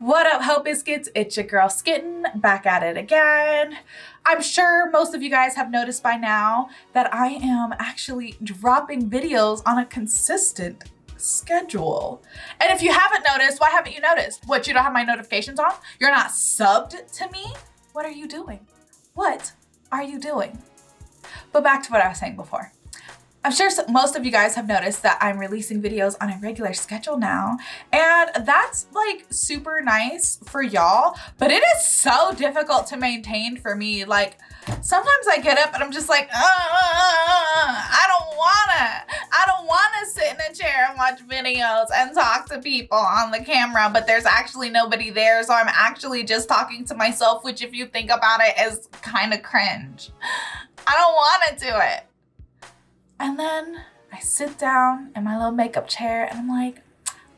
What up, Hoe Biscuits? It's your girl Skitten, back at it again. I'm sure most of you guys have noticed by now that I am actually dropping videos on a consistent schedule. And if you haven't noticed, why haven't you noticed? What, you don't have my notifications on? You're not subbed to me? What are you doing? What are you doing? But back to what I was saying before. I'm sure most of you guys have noticed that I'm releasing videos on a regular schedule now, and that's like super nice for y'all, but it is so difficult to maintain for me. Like sometimes I get up and I'm just like, I don't wanna sit in a chair and watch videos and talk to people on the camera, but there's actually nobody there, so I'm actually just talking to myself, which if you think about it is kind of cringe. I don't wanna do it. And then I sit down in my little makeup chair and I'm like,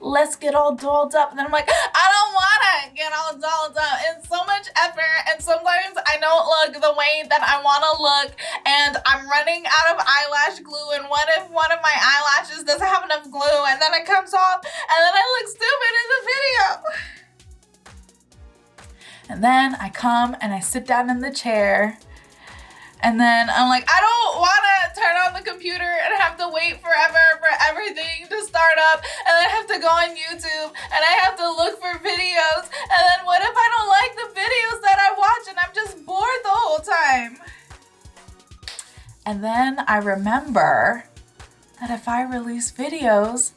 let's get all dolled up. And then I'm like, I don't wanna get all dolled up. It's so much effort and sometimes I don't look the way that I wanna look and I'm running out of eyelash glue, and what if one of my eyelashes doesn't have enough glue and then it comes off and then I look stupid in the video. And then I come and I sit down in the chair. And then I'm like, I don't want to turn on the computer and have to wait forever for everything to start up. And then I have to go on YouTube and I have to look for videos. And then what if I don't like the videos that I watch and I'm just bored the whole time? And then I remember that if I release videos,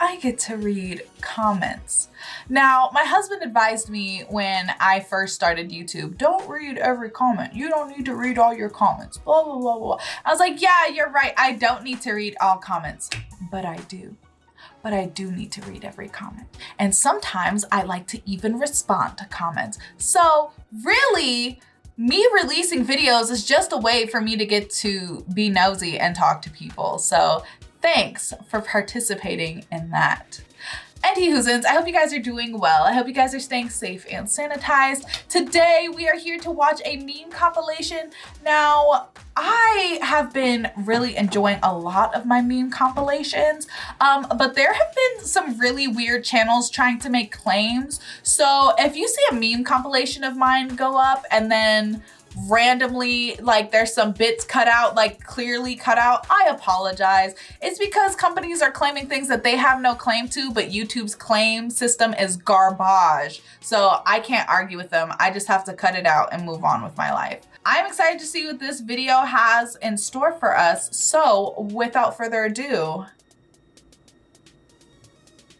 I get to read comments. Now, my husband advised me when I first started YouTube, don't read every comment. You don't need to read all your comments, blah, blah, blah, blah. I was like, yeah, you're right. I don't need to read all comments, but I do. But I do need to read every comment. And sometimes I like to even respond to comments. So really, me releasing videos is just a way for me to get to be nosy and talk to people. So thanks for participating in that. Anti-hoozins, I hope you guys are doing well. I hope you guys are staying safe and sanitized. Today, we are here to watch a meme compilation. Now, I have been really enjoying a lot of my meme compilations, but there have been some really weird channels trying to make claims. So if you see a meme compilation of mine go up and then randomly, like there's some bits cut out, like clearly cut out, I apologize. It's because companies are claiming things that they have no claim to, but YouTube's claim system is garbage. So I can't argue with them. I just have to cut it out and move on with my life. I'm excited to see what this video has in store for us. So without further ado,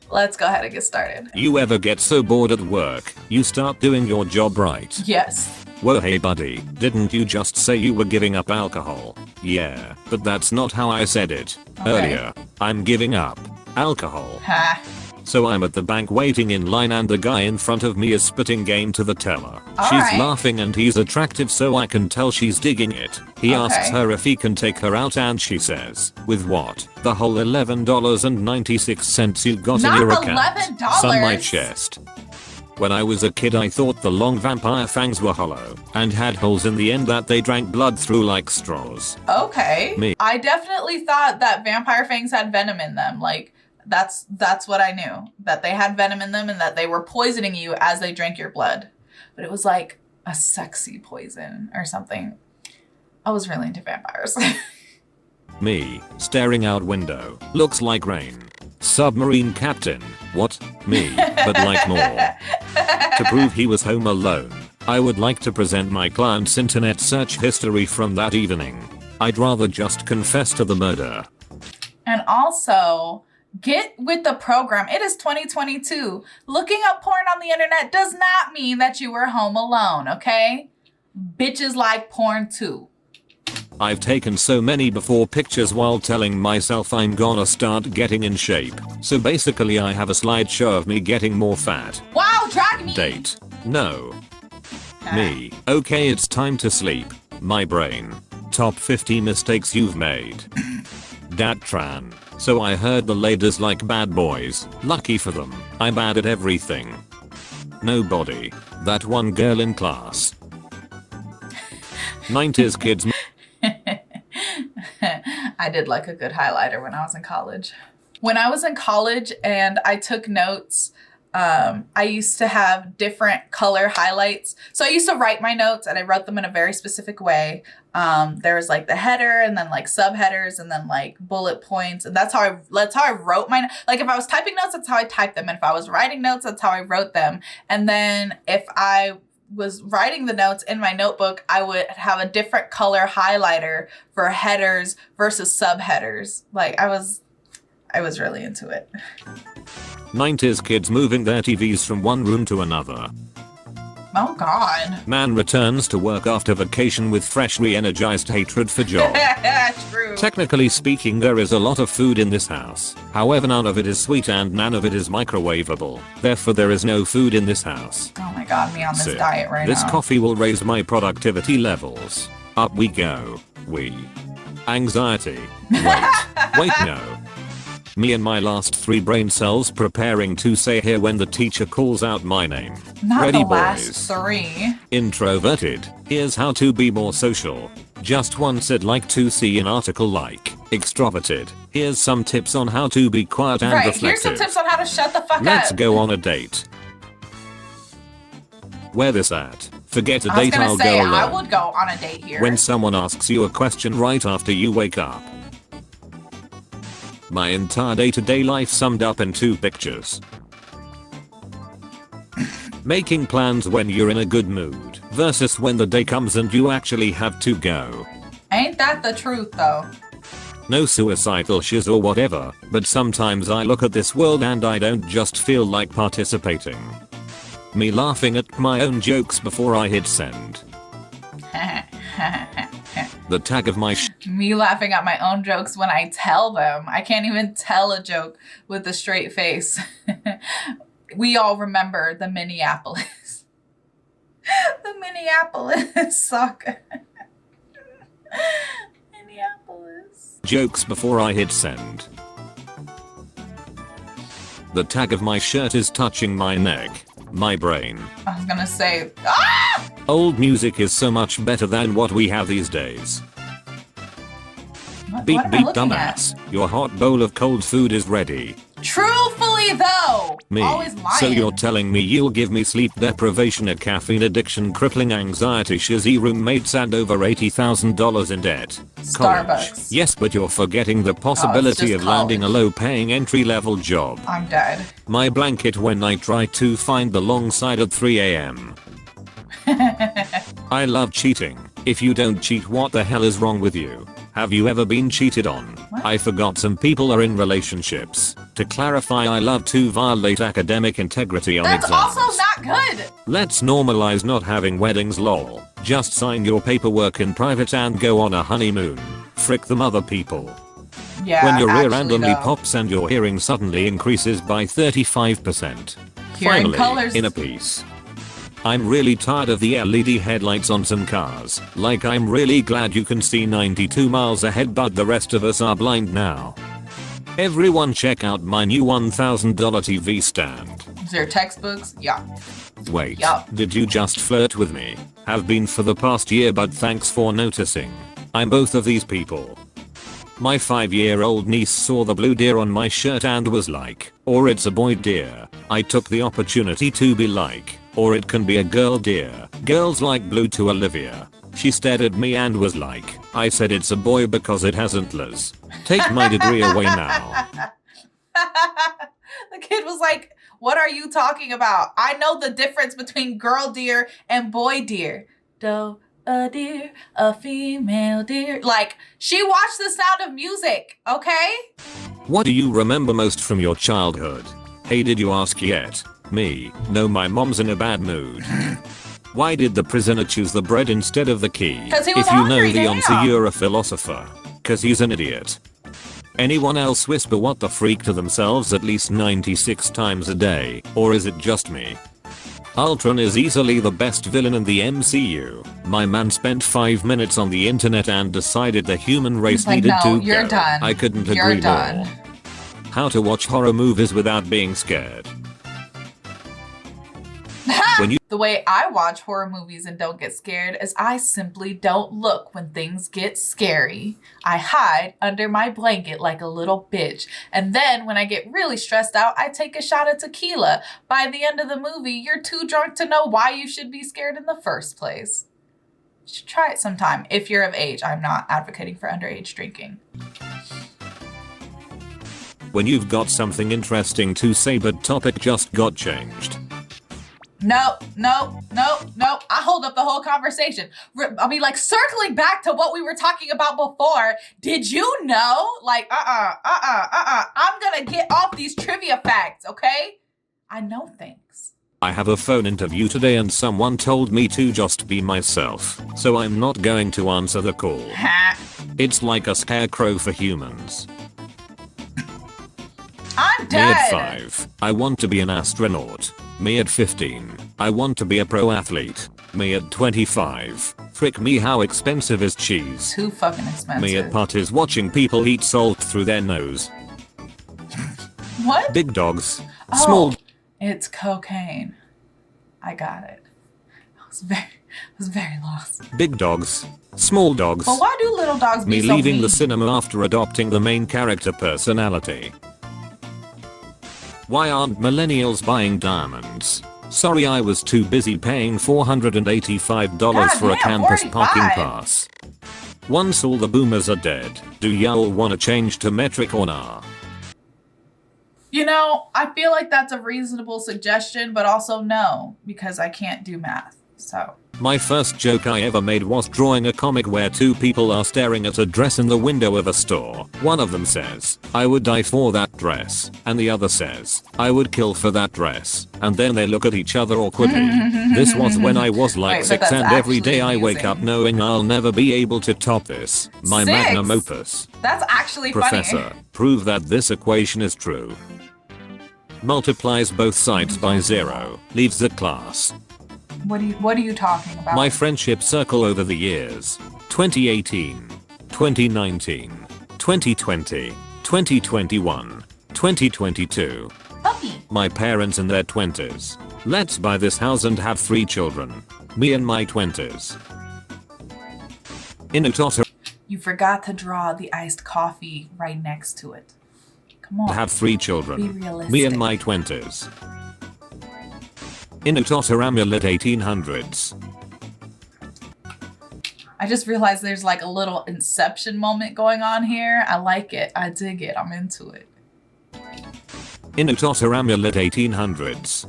let's go ahead and get started. You ever get so bored at work, you start doing your job right? Yes. Whoa, hey buddy, didn't you just say you were giving up alcohol? Yeah, but that's not how I said it. Okay. Earlier, I'm giving up alcohol. Ha. So I'm at the bank waiting in line and the guy in front of me is spitting game to the teller. She's right. laughing and he's attractive, so I can tell she's digging it. He asks her if he can take her out and she says, with what? The whole $11.96 you got in your account. $11. Son my chest. When I was a kid I thought the long vampire fangs were hollow and had holes in the end that they drank blood through like straws. Okay. Me. I definitely thought that vampire fangs had venom in them. Like that's what I knew. That they had venom in them and that they were poisoning you as they drank your blood. But it was like a sexy poison or something. I was really into vampires. Me, staring out window, looks like rain. Submarine captain, what? Me, but like more. To prove he was home alone, I would like to present my client's internet search history from that evening. I'd rather just confess to the murder. And also, get with the program. It is 2022. Looking up porn on the internet does not mean that you were home alone, okay? Bitches like porn too. I've taken so many before pictures while telling myself I'm gonna start getting in shape. So basically I have a slideshow of me getting more fat. Wow, drag me! Date. No. Me. Okay, it's time to sleep. My brain. Top 50 mistakes you've made. Datran. So I heard the ladies like bad boys. Lucky for them. I'm bad at everything. Nobody. That one girl in class. 90s kids. I did like a good highlighter when I was in college. When I was in college and I took notes, I used to have different color highlights. So I used to write my notes and I wrote them in a very specific way. There was like the header and then like subheaders and then like bullet points. And that's how I wrote my, like if I was typing notes, that's how I typed them. And if I was writing notes, that's how I wrote them. And then if I was writing the notes in my notebook, I would have a different color highlighter for headers versus subheaders. Like I was really into it. 90s kids moving their TVs from one room to another. Oh God. Man returns to work after vacation with fresh re-energized hatred for job. True. Technically speaking, there is a lot of food in this house. However, none of it is sweet and none of it is microwavable. Therefore, there is no food in this house. Oh my God, me on this Sip. diet right This now. coffee will raise my productivity levels. Up we go. Anxiety. Wait no. Me and my last 3 brain cells preparing to say here when the teacher calls out my name. Not Ready, the boys? last 3. Introverted. Here's how to be more social. Just once I'd like to see an article like extroverted. Here's some tips on how to be quiet and reflective. Here's some tips on how to shut the fuck Let's up. go on a date. Where this at? Forget a date, I'll say, go alone. I would go on a date here. When someone asks you a question right after you wake up. My entire day-to-day life summed up in 2 pictures. Making plans when you're in a good mood versus when the day comes and you actually have to go. Ain't that the truth though? No suicidal shiz or whatever, but sometimes I look at this world and I don't just feel like participating. Me laughing at my own jokes before I hit send. The tag of my Me laughing at my own jokes when I tell them. I can't even tell a joke with a straight face. We all remember the Minneapolis. The Minneapolis soccer. Minneapolis. Jokes before I hit send. The tag of my shirt is touching my neck. My brain. I was gonna say, ah! Old music is so much better than what we have these days. Beep What am I beep looking dumbass. Your hot bowl of cold food is ready. Truthfully though, Me. always lying. So you're telling me you'll give me sleep deprivation, a caffeine addiction, crippling anxiety, shizzy roommates, and over $80,000 in debt. Starbucks. College. Yes, but you're forgetting the possibility just of landing a college. low-paying entry-level job. I'm dead. My blanket when I try to find the long side at 3 a.m. I love cheating. If you don't cheat, what the hell is wrong with you? Have you ever been cheated on? What? I forgot some people are in relationships. To clarify, I love to violate academic integrity on That's exams. also not good. Let's normalize not having weddings, lol. Just sign your paperwork in private and go on a honeymoon. Frick them other people. Yeah, When your ear actually, randomly though. pops and your hearing suddenly increases by 35%. Hearing Finally, colors. in a piece. I'm really tired of the LED headlights on some cars. Like, I'm really glad you can see 92 miles ahead, but the rest of us are blind now. Everyone check out my new $1,000 TV stand. Is there textbooks? Yeah. Wait, Yup. did you just flirt with me? Have been for the past year, but thanks for noticing. I'm both of these people. My 5-year-old niece saw the blue deer on my shirt and was like, or it's a boy deer. I took the opportunity to be like, or it can be a girl deer. Girls like blue to Olivia. She stared at me and was like, I said it's a boy because it has antlers. Take my degree away now. The kid was like, what are you talking about? I know the difference between girl deer and boy deer. Doe, a deer, a female deer. Like, she watched The Sound of Music, okay? What do you remember most from your childhood? Hey, did you ask yet? Me. No, my mom's in a bad mood. Why did the prisoner choose the bread instead of the key? 'Cause he was If you know hungry, the answer, damn. you're a philosopher. 'Cause he's an idiot. Anyone else whisper what the freak to themselves at least 96 times a day, or is it just me? Ultron is easily the best villain in the MCU. My man spent 5 minutes on the internet and decided the human race He's like, needed no, to you're go. done. I couldn't You're agree done. more. How to watch horror movies without being scared. The way I watch horror movies and don't get scared is I simply don't look when things get scary. I hide under my blanket like a little bitch. And then when I get really stressed out, I take a shot of tequila. By the end of the movie, you're too drunk to know why you should be scared in the first place. You should try it sometime if you're of age. I'm not advocating for underage drinking. When you've got something interesting to say but topic just got changed. No. I hold up the whole conversation. I'll be like circling back to what we were talking about before. Did you know? Like, I'm gonna get off these trivia facts, okay? I know things. I have a phone interview today and someone told me to just be myself, so I'm not going to answer the call. It's like a scarecrow for humans. I'm dead. Me at 5, I want to be an astronaut. Me at 15, I want to be a pro athlete. Me at 25, frick me, how expensive is cheese? Too fucking expensive. Me at parties watching people eat salt through their nose. What? Big dogs. Oh, Small. It's cocaine. I got it. I was very lost. Big dogs. Small dogs. But why do little dogs be Me so leaving mean? the cinema after adopting the main character personality. Why aren't millennials buying diamonds? Sorry, I was too busy paying $485 for a campus 45. parking pass. Once all the boomers are dead, do y'all wanna change to metric or nah? You know, I feel like that's a reasonable suggestion, but also no, because I can't do math. So. My first joke I ever made was drawing a comic where two people are staring at a dress in the window of a store. One of them says, "I would die for that dress," and the other says, "I would kill for that dress," and then they look at each other awkwardly. This was when I was like Wait, 6 and every day I wake up amusing. knowing I'll never be able to top this. My 6? magnum opus. That's actually Professor, funny. prove that this equation is true. Multiplies both sides by 0, leaves the class. What are you talking about? My friendship circle over the years. 2018, 2019, 2020, 2021, 2022. Puppy. My parents in their 20s. Let's buy this house and have 3 children. Me in my 20s. In a totter. You forgot to draw the iced coffee right next to it. Come on. Have 3 children. Be realistic. Me in my 20s. In a Totteramulate 1800s. I just realized there's like a little inception moment going on here. I like it. I dig it. I'm into it. In a Totteramulate 1800s.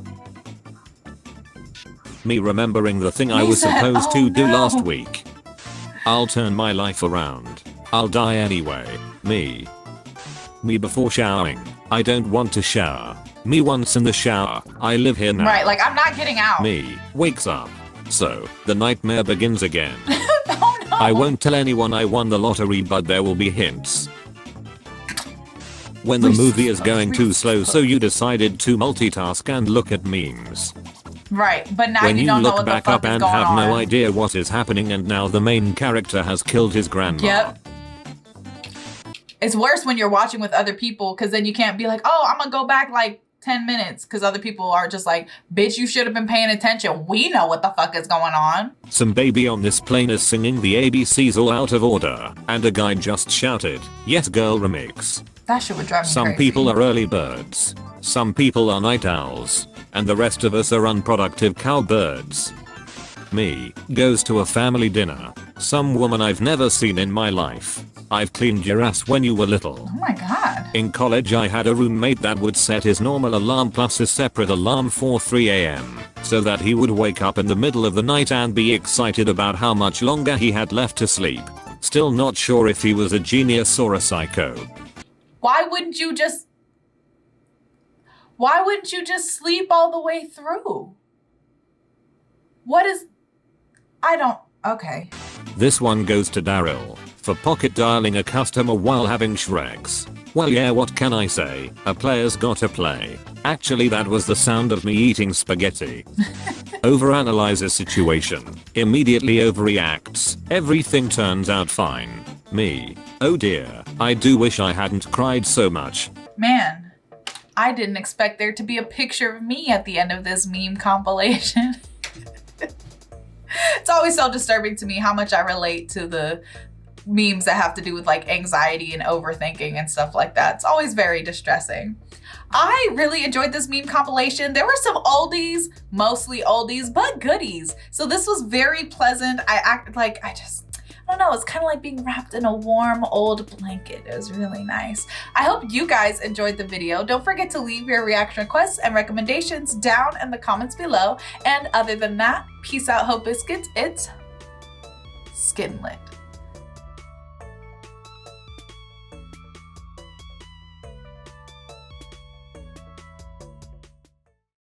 Me remembering the thing I He was said, supposed "Oh, to do no." last week. I'll turn my life around. I'll die anyway. Me before showering. I don't want to shower. Me once in the shower. I live here now. Right, like I'm not getting out. Me wakes up. So, the nightmare begins again. Oh no. I won't tell anyone I won the lottery, but there will be hints. When the movie is going too slow, so you decided to multitask and look at memes. Right, but now When you you don't know look what the back fuck up is and going have on. no idea what is happening, and now the main character has killed his grandma. Yep. It's worse when you're watching with other people, because then you can't be like, oh, I'm gonna go back like 10 minutes, because other people are just like, bitch, you should have been paying attention. We know what the fuck is going on. Some baby on this plane is singing the ABCs all out of order, and a guy just shouted, "Yes girl remix." That shit would drive me Some crazy. people are early birds. Some people are night owls. And the rest of us are unproductive cowbirds. Me goes to a family dinner. Some woman I've never seen in my life. I've cleaned your ass when you were little. Oh my god. In college I had a roommate that would set his normal alarm plus a separate alarm for 3 AM. So that he would wake up in the middle of the night and be excited about how much longer he had left to sleep. Still not sure if he was a genius or a psycho. Why wouldn't you just sleep all the way through? What is... I don't... Okay. This one goes to Daryl for pocket dialing a customer while having Shreks. Well, yeah, what can I say? A player's gotta play. Actually, that was the sound of me eating spaghetti. Overanalyze a situation. Immediately overreacts. Everything turns out fine. Me. Oh dear. I do wish I hadn't cried so much. Man. I didn't expect there to be a picture of me at the end of this meme compilation. It's always so disturbing to me how much I relate to the memes that have to do with like anxiety and overthinking and stuff like that. It's always very distressing. I really enjoyed this meme compilation. There were some oldies, mostly oldies, but goodies. So this was very pleasant. I don't know, it's kind of like being wrapped in a warm old blanket. It was really nice. I hope you guys enjoyed the video. Don't forget to leave your reaction requests and recommendations down in the comments below. And other than that, peace out, Hope Biscuits. It's Skittenlit.